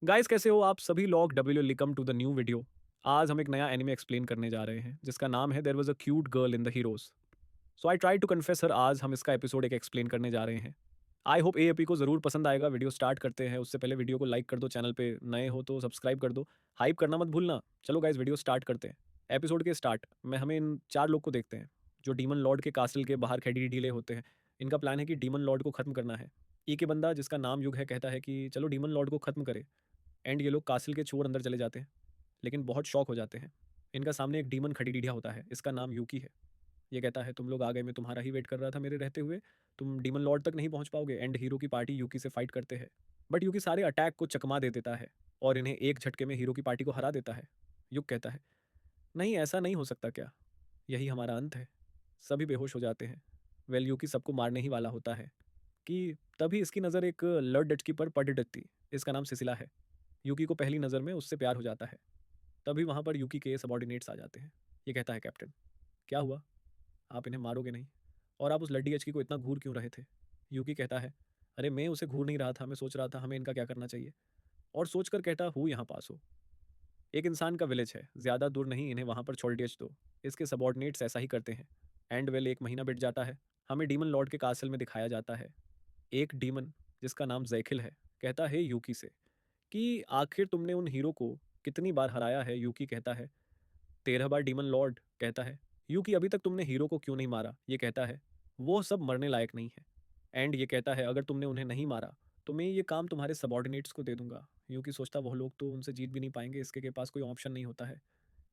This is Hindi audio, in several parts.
गाइस कैसे हो आप सभी लोग W welcome to the new video. आज हम एक नया एनिमे एक्सप्लेन करने जा रहे हैं जिसका नाम है there was a cute girl in the heroes. So I try to confess her, आज हम इसका एपिसोड एक एक्सप्लेन करने जा रहे हैं। आई होप एएपी को जरूर पसंद आएगा। वीडियो स्टार्ट करते हैं उससे पहले वीडियो को लाइक कर दो, चैनल पे नए हो तो सब्सक्राइब कर दो, हाइप करना मत भूलना। चलो गाइस वीडियो स्टार्ट करते हैं। एपिसोड के स्टार्ट में हमें इन चार लोग को देखते हैं जो डीमन लॉर्ड के कास्टल के बाहर खड़ी ढीले होते हैं। इनका प्लान है कि डीमन लॉर्ड को खत्म करना है। ई के बंदा जिसका नाम युग है कहता है कि चलो डीमन लॉर्ड को खत्म करे। एंड ये लोग कासिल के चोर अंदर चले जाते हैं लेकिन बहुत शौक हो जाते हैं। इनका सामने एक डीमन खटीडिया होता है, इसका नाम यूकी है। ये कहता है तुम लोग आ गए, मैं तुम्हारा ही वेट कर रहा था मेरे रहते हुए, तुम डीमन लॉर्ड तक नहीं पहुंच पाओगे। एंड हीरो की पार्टी यूकी से फाइट करते हैं बट यूकी सारे अटैक को चकमा दे देता है और इन्हें एक झटके में हीरो की पार्टी को हरा देता है। युग कहता है नहीं ऐसा नहीं हो सकता क्या, यही हमारा अंत है। सभी बेहोश हो जाते हैं। वेल यूकी सबको मारने ही वाला होता है कि तभी इसकी नज़र एक लड़ डचकी पर पड़ डटती। इसका नाम सिसिला है। यूकी को पहली नज़र में उससे प्यार हो जाता है। तभी वहाँ पर यूकी के सबॉर्डिनेट्स आ जाते हैं। ये कहता है कैप्टन क्या हुआ, आप इन्हें मारोगे नहीं, और आप उस लड्डी एचकी को इतना घूर क्यों रहे थे। यूकी कहता है अरे मैं उसे घूर नहीं रहा था, मैं सोच रहा था हमें इनका क्या करना चाहिए। और सोचकर कहता हूँ यहाँ पास हो, एक इंसान का विलेज है, ज़्यादा दूर नहीं, इन्हें वहाँ पर छोड़ दिया दो। इसके सबॉर्डिनेट्स ऐसा ही करते हैं। एंड वेल एक महीना बीत जाता है। हमें डीमन लॉर्ड के कासल में दिखाया जाता है। एक डीमन जिसका नाम जैखिल है कहता है यूकी से कि आखिर तुमने उन हीरो को कितनी बार हराया है। यूकी कहता है 13 बार। डीमन लॉर्ड कहता है यूकी अभी तक तुमने हीरो को क्यों नहीं मारा। ये कहता है वो सब मरने लायक नहीं है। एंड ये कहता है अगर तुमने उन्हें नहीं मारा तो मैं ये काम तुम्हारे सबॉर्डिनेट्स को दे दूंगा। यूकी सोचता वह लोग तो उनसे जीत भी नहीं पाएंगे, इसके के पास कोई ऑप्शन नहीं होता है।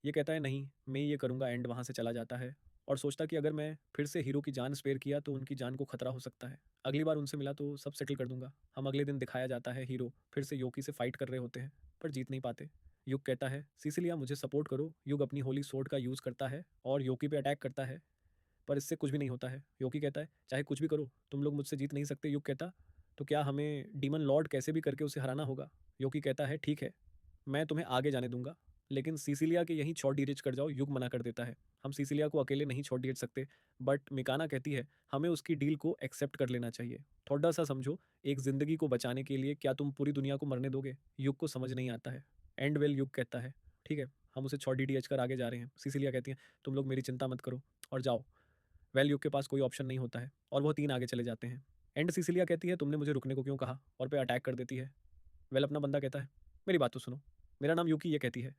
ये कहता है नहीं मैं ये करूंगा। एंड वहाँ से चला जाता है और सोचता कि अगर मैं फिर से हीरो की जान स्पेयर किया तो उनकी जान को खतरा हो सकता है। अगली बार उनसे मिला तो सब सेटल कर दूंगा। हम अगले दिन दिखाया जाता है हीरो फिर से योकी से फाइट कर रहे होते हैं पर जीत नहीं पाते। युग कहता है सिसिलिया मुझे सपोर्ट करो। युग अपनी होली सोर्ड का यूज़ करता है और योकी पे अटैक करता है पर इससे कुछ भी नहीं होता है। योकी कहता है चाहे कुछ भी करो तुम लोग मुझसे जीत नहीं सकते। युग कहता तो क्या हमें डीमन लॉर्ड कैसे भी करके उसे हराना होगा। योकी कहता है ठीक है मैं तुम्हें आगे जाने दूंगा लेकिन सिसिलिया के यहीं छोड़ डीरेज कर जाओ। युग मना कर देता है हम सिसिलिया को अकेले नहीं छोड़ डीरेज सकते। बट मिकाना कहती है हमें उसकी डील को एक्सेप्ट कर लेना चाहिए। थोड़ा सा समझो, एक जिंदगी को बचाने के लिए क्या तुम पूरी दुनिया को मरने दोगे। युग को समझ नहीं आता है। एंड वेल युग कहता है ठीक है हम उसे छोड़ डीडीएच कर आगे जा रहे हैं। सिसिलिया कहती है तुम लोग मेरी चिंता मत करो और जाओ। वेल युग के पास कोई ऑप्शन नहीं होता है और वो तीन आगे चले जाते हैं। एंड सिसिलिया कहती है तुमने मुझे रुकने को क्यों कहा, और पे अटैक कर देती है। वेल अपना बंदा कहता है मेरी बात तो सुनो, मेरा नाम यूकी। ये कहती है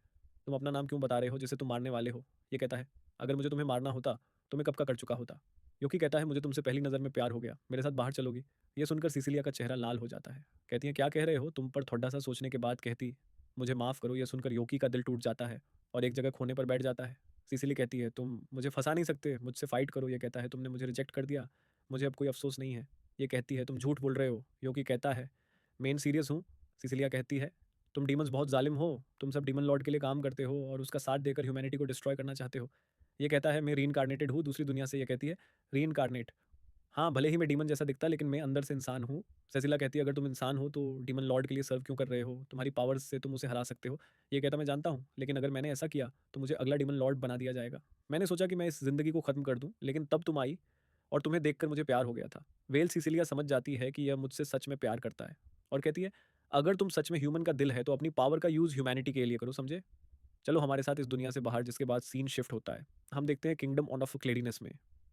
तुम अपना नाम क्यों बता रहे हो जिसे तुम मारने वाले हो। ये कहता है अगर मुझे तुम्हें मारना होता तो मैं कब का कर चुका होता। यूकी कहता है मुझे तुमसे पहली नज़र में प्यार हो गया, मेरे साथ बाहर चलोगी। ये सुनकर सिसिलिया का चेहरा लाल हो जाता है। कहती है क्या कह रहे हो तुम, पर थोड़ा सा सोचने के बाद कहती मुझे माफ़ करो। यह सुनकर योकी का दिल टूट जाता है और एक जगह खोने पर बैठ जाता है। सिसिली कहती है तुम मुझे फंसा नहीं सकते, मुझसे फाइट करो। ये कहता है तुमने मुझे रिजेक्ट कर दिया, मुझे अब कोई अफसोस नहीं है। ये कहती है तुम झूठ बोल रहे हो। योकी कहता है मेन सीरियस हूँ। सिसिलिया कहती है तुम डीमंस बहुत जालिम हो, तुम सब डीमन लॉर्ड के लिए काम करते हो और उसका साथ देकर ह्यूमैनिटी को डिस्ट्रॉय करना चाहते हो। ये कहता है मैं रीइंकार्नेटेड हूँ दूसरी दुनिया से। ये कहती है रीइंकार्नेट, हाँ भले ही मैं डीमन जैसा दिखता लेकिन मैं अंदर से इंसान हूँ। सेसिला कहती है अगर तुम इंसान हो तो डीमन लॉर्ड के लिए सर्व क्यों कर रहे हो, तुम्हारी पावर्स से तुम उसे हरा सकते हो। ये कहता मैं जानता हूँ लेकिन अगर मैंने ऐसा किया तो मुझे अगला डीमन लॉर्ड बना दिया जाएगा। मैंने सोचा कि मैं इस जिंदगी को खत्म कर दूँ लेकिन तब तुम आई और तुम्हें देखकर मुझे प्यार हो गया था। वेल सिसिलिया समझ जाती है कि यह मुझसे सच में प्यार करता है और कहती है अगर तुम सच में ह्यूमन का दिल है तो अपनी पावर का यूज़ ह्यूमैनिटी के लिए करो, समझे। चलो हमारे साथ इस दुनिया से बाहर। जिसके बाद सीन शिफ्ट होता है। हम देखते हैं किंगडम ऑन ऑफ क्लेरिनेस में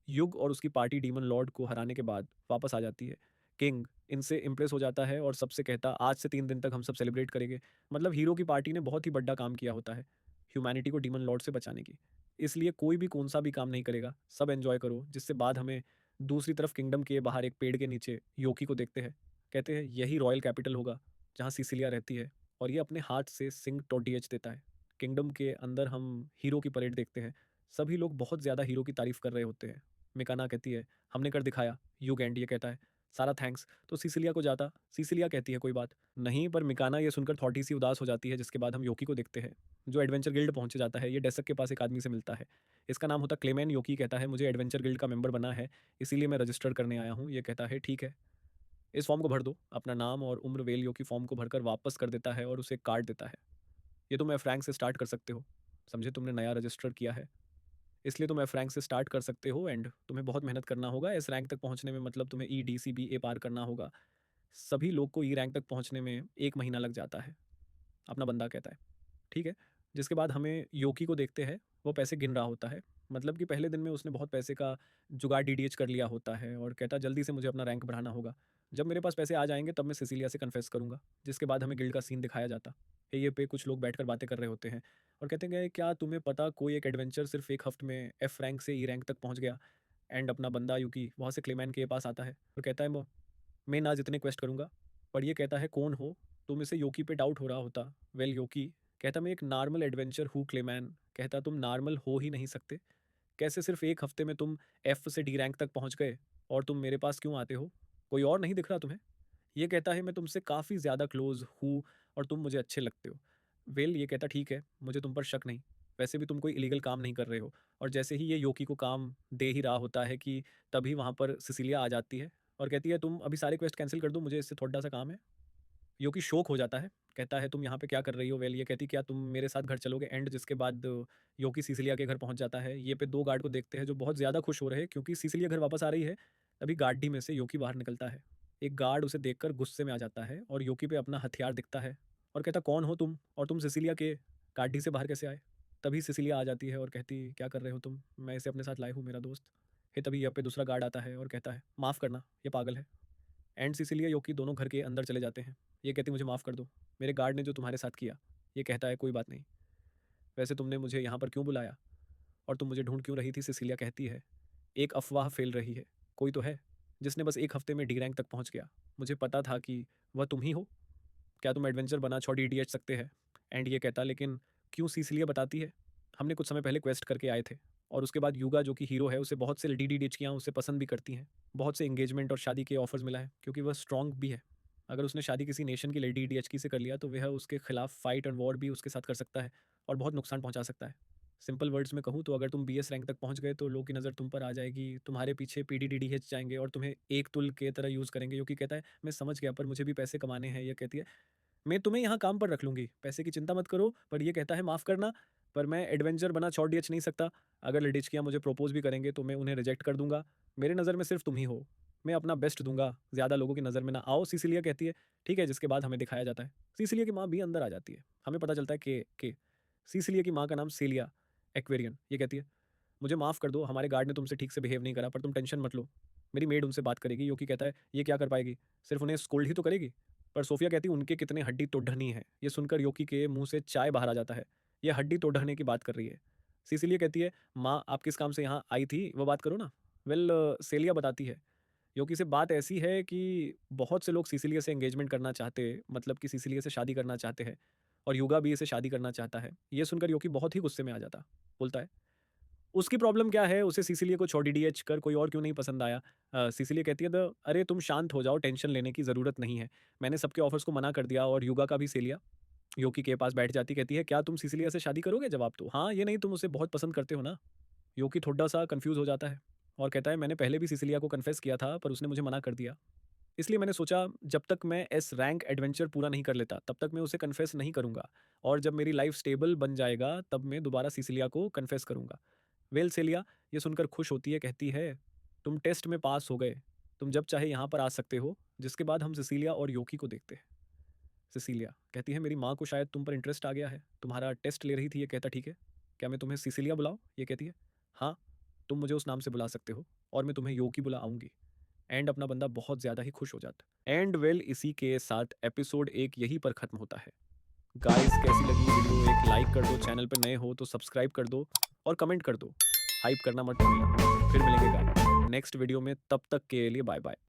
युग और उसकी पार्टी डीमन लॉर्ड को हराने के बाद वापस आ जाती है। किंग इनसे इम्प्रेस हो जाता है और सबसे कहता आज से 3 दिन तक हम सब सेलिब्रेट करेंगे। मतलब हीरो की पार्टी ने बहुत ही बड़ा काम किया होता है ह्यूमैनिटी को डीमन लॉर्ड से बचाने की। इसलिए कोई भी कौन सा भी काम नहीं करेगा, सब एंजॉय करो। जिससे बाद हमें दूसरी तरफ किंगडम के बाहर एक पेड़ के नीचे योकी को देखते हैं। कहते हैं यही रॉयल कैपिटल होगा जहाँ सिसिलिया रहती है, और ये अपने हाथ से सिंग टोडीएच देता है। किंगडम के अंदर हम हीरो की परेड देखते हैं। सभी लोग बहुत ज़्यादा हीरो की तारीफ कर रहे होते हैं। मिकाना कहती है हमने कर दिखाया। युग एंड ये कहता है सारा थैंक्स तो सिसिलिया को जाता। सिसिलिया कहती है कोई बात नहीं, पर मिकाना ये सुनकर थोड़ी सी उदास हो जाती है। जिसके बाद हम योकी को देखते हैं जो एडवेंचर गिल्ड पहुंच जाता है। ये डेस्क के पास एक आदमी से मिलता है, इसका नाम होता क्लेमेन। योकी कहता है मुझे एडवेंचर गिल्ड का मेंबर बना है इसीलिए मैं रजिस्टर करने आया हूँ। ये कहता है ठीक है इस फॉर्म को भर दो। अपना नाम और उम्र वेल योकी फॉर्म को भरकर वापस कर देता है और उसे एक कार्ड देता है। ये तुम एफ रैंक से स्टार्ट कर सकते हो, समझे, तुमने नया रजिस्टर किया है इसलिए तुम एफ रैंक से स्टार्ट कर सकते हो। एंड तुम्हें बहुत मेहनत करना होगा एस रैंक तक पहुंचने में, मतलब तुम्हें ई डी सी बी ए पार करना होगा। सभी लोग को ई रैंक तक पहुंचने में 1 महीना लग जाता है। अपना बंदा कहता है ठीक है। जिसके बाद हमें योकी को देखते हैं, वो पैसे गिन रहा होता है। मतलब कि पहले दिन में उसने बहुत पैसे का जुगाड़ डीडीएच कर लिया होता है और कहता है जल्दी से मुझे अपना रैंक बढ़ाना होगा। जब मेरे पास पैसे आ जाएंगे तब मैं सिसिलिया से कन्फेस करूंगा। जिसके बाद हमें गिल्ड का सीन दिखाया जाता है। ये पे कुछ लोग बैठकर बातें कर रहे होते हैं और कहते हैं कि क्या तुम्हें पता कोई एक एडवेंचर सिर्फ एक हफ्ते में एफ रैंक से ई रैंक तक पहुंच गया। एंड अपना बंदा यूकी वहाँ से क्लेमैन के पास आता है और कहता है मैं ना जितने क्वेस्ट करूँगा। पर ये कहता है कौन हो तुम, इसे योकी पे डाउट हो रहा होता। वेल योकी कहता मैं एक नॉर्मल एडवेंचर हूँ क्लेमैन। कहता तुम नॉर्मल हो ही नहीं सकते। कैसे सिर्फ एक हफ्ते में तुम एफ से डी रैंक तक पहुँच गए और तुम मेरे पास क्यों आते हो? कोई और नहीं दिख रहा तुम्हें? ये कहता है मैं तुमसे काफ़ी ज़्यादा क्लोज हूँ और तुम मुझे अच्छे लगते हो। वेल ये कहता ठीक है, मुझे तुम पर शक नहीं। वैसे भी तुम कोई इलीगल काम नहीं कर रहे हो। और जैसे ही ये योकी को काम दे ही रहा होता है कि तभी वहाँ पर सिसिलिया आ जाती है और कहती है तुम अभी सारे क्वेस्ट कैंसिल कर दो, मुझे इससे थोड़ा सा काम है। योकी शौक हो जाता है, कहता है तुम यहाँ पे क्या कर रही हो? वेल ये कहती क्या तुम मेरे साथ घर चलोगे? एंड जिसके बाद योकी सिसिलिया के घर पहुँच जाता है। ये पे 2 गार्ड को देखते हैं जो बहुत ज़्यादा खुश हो रहे हैं क्योंकि सिसिलिया घर वापस आ रही है। तभी गार्डी में से योकी बाहर निकलता है। एक गार्ड उसे देखकर गुस्से में आ जाता है और योकी पे अपना हथियार दिखता है और कहता कौन हो तुम और तुम सिसिलिया के गार्डी से बाहर कैसे आए? तभी सिसिलिया आ जाती है और कहती क्या कर रहे हो तुम? मैं इसे अपने साथ लाई हूँ, मेरा दोस्त है। तभी यहाँ पे दूसरा गार्ड आता है और कहता है माफ़ करना, ये पागल है। एंड सिसिलिया योकी दोनों घर के अंदर चले जाते हैं। ये कहती मुझे माफ़ कर दो, मेरे गार्ड ने जो तुम्हारे साथ किया। ये कहता है कोई बात नहीं। वैसे तुमने मुझे यहाँ पर क्यों बुलाया और तुम मुझे ढूंढ क्यों रही थी? सिसिलिया कहती है एक अफवाह फैल रही है, कोई तो है जिसने बस एक हफ्ते में डी रैंक तक पहुँच गया। मुझे पता था कि वह तुम ही हो। क्या तुम एडवेंचर बना छोड़ डीएच सकते हैं? एंड ये कहता लेकिन क्यों? सिसिलिया बताती है हमने कुछ समय पहले क्वेस्ट करके आए थे और उसके बाद युगा जो कि हीरो है उसे बहुत से डीडीएच उसे पसंद भी करती हैं। बहुत से एंगेजमेंट और शादी के ऑफर्स मिला है क्योंकि वह स्ट्रॉन्ग भी है। अगर उसने शादी किसी नेशन की लेडी डीएचकी से कर लिया तो वह उसके खिलाफ फाइट एंड वॉर भी उसके साथ कर सकता है और बहुत नुकसान पहुंचा सकता है। सिंपल वर्ड्स में कहूँ तो अगर तुम बीएस रैंक तक पहुंच गए तो लोगों की नज़र तुम पर आ जाएगी, तुम्हारे पीछे पीडीडीडीएच जाएंगे और तुम्हें एक तुल के तरह यूज़ करेंगे। क्योंकि कहता है मैं समझ गया पर मुझे भी पैसे कमाने हैं। ये कहती है मैं तुम्हें यहाँ काम पर रख लूँगी, पैसे की चिंता मत करो। पर ये कहता है माफ़ करना, पर मैं एडवेंचर बना छोड़ डीएच नहीं सकता। अगर लडिचकियाँ मुझे प्रपोज भी करेंगे तो मैं उन्हें रिजेक्ट कर दूंगा। मेरे नज़र में सिर्फ तुम ही हो। मैं अपना बेस्ट दूंगा, ज़्यादा लोगों की नज़र में ना आओ। सिसिलिया कहती है ठीक है। जिसके बाद हमें दिखाया जाता है सिसिलिया की माँ भी अंदर आ जाती है। हमें पता चलता है कि सिसिलिया की माँ का नाम सेलिया एक्वेरियन। ये कहती है मुझे माफ़ कर दो, हमारे गार्ड ने तुमसे ठीक से बिहेव नहीं करा, पर तुम टेंशन मत लो, मेरी मेड उनसे बात करेगी। योकी कहता है ये क्या कर पाएगी, सिर्फ उन्हें स्कोल्ड ही तो करेगी। पर सोफिया कहती है उनके कितने हड्डी तोड़नी है। ये सुनकर योकी के मुंह से चाय बाहर आ जाता है। ये हड्डी तोड़ने की बात कर रही है। सिसिलिया कहती है माँ आप किस काम से यहाँ आई थी वो बात करो ना। वेल सेलिया बताती है योकी से बात ऐसी है कि बहुत से लोग सिसिलिया से एंगेजमेंट करना चाहते, मतलब कि सिसिलिया से शादी करना चाहते हैं और युगा भी इसे शादी करना चाहता है। ये सुनकर योकी बहुत ही गुस्से में आ जाता, बोलता है उसकी प्रॉब्लम क्या है, उसे सिसिलिया को छोड़ डीडीएच कर कोई और क्यों नहीं पसंद आया। सिसिलिया कहती है अरे तुम शांत हो जाओ, टेंशन लेने की ज़रूरत नहीं है। मैंने सबके ऑफर्स को मना कर दिया और युगा का भी। सेलिया योकी के पास बैठ जाती, कहती है क्या तुम सिसिलिया से शादी करोगे? जवाब तो हाँ, ये नहीं तुम उसे बहुत पसंद करते हो ना। योकी थोड़ा सा कंफ्यूज हो जाता है और कहता है मैंने पहले भी सिसिलिया को कन्फेस किया था पर उसने मुझे मना कर दिया। इसलिए मैंने सोचा जब तक मैं एस रैंक एडवेंचर पूरा नहीं कर लेता तब तक मैं उसे कन्फेस नहीं करूंगा, और जब मेरी लाइफ स्टेबल बन जाएगा तब मैं दोबारा सिसिलिया को कन्फेस करूंगा। वेल सेलिया ये सुनकर खुश होती है, कहती है तुम टेस्ट में पास हो गए, तुम जब चाहे यहाँ पर आ सकते हो। जिसके बाद हम सिसिलिया और योकी को देखते हैं। सिसिलिया कहती है मेरी माँ को शायद तुम पर इंटरेस्ट आ गया है, तुम्हारा टेस्ट ले रही थी। ये कहता ठीक है, क्या मैं तुम्हें सिसिलिया बुलाऊं? ये कहती है हाँ, तुम मुझे उस नाम से बुला सकते हो और मैं तुम्हें योकी बुला आऊंगी। एंड अपना बंदा बहुत ज़्यादा ही खुश हो जाता है। एंड वेल इसी के साथ एपिसोड 1 यहीं पर ख़त्म होता है। गाइस कैसी लगी वीडियो? एक लाइक कर दो, चैनल पर नए हो तो सब्सक्राइब कर दो और कमेंट कर दो। हाइप करना मत भूलना। फिर मिलेंगे गाइस नेक्स्ट वीडियो में, तब तक के लिए बाय बाय।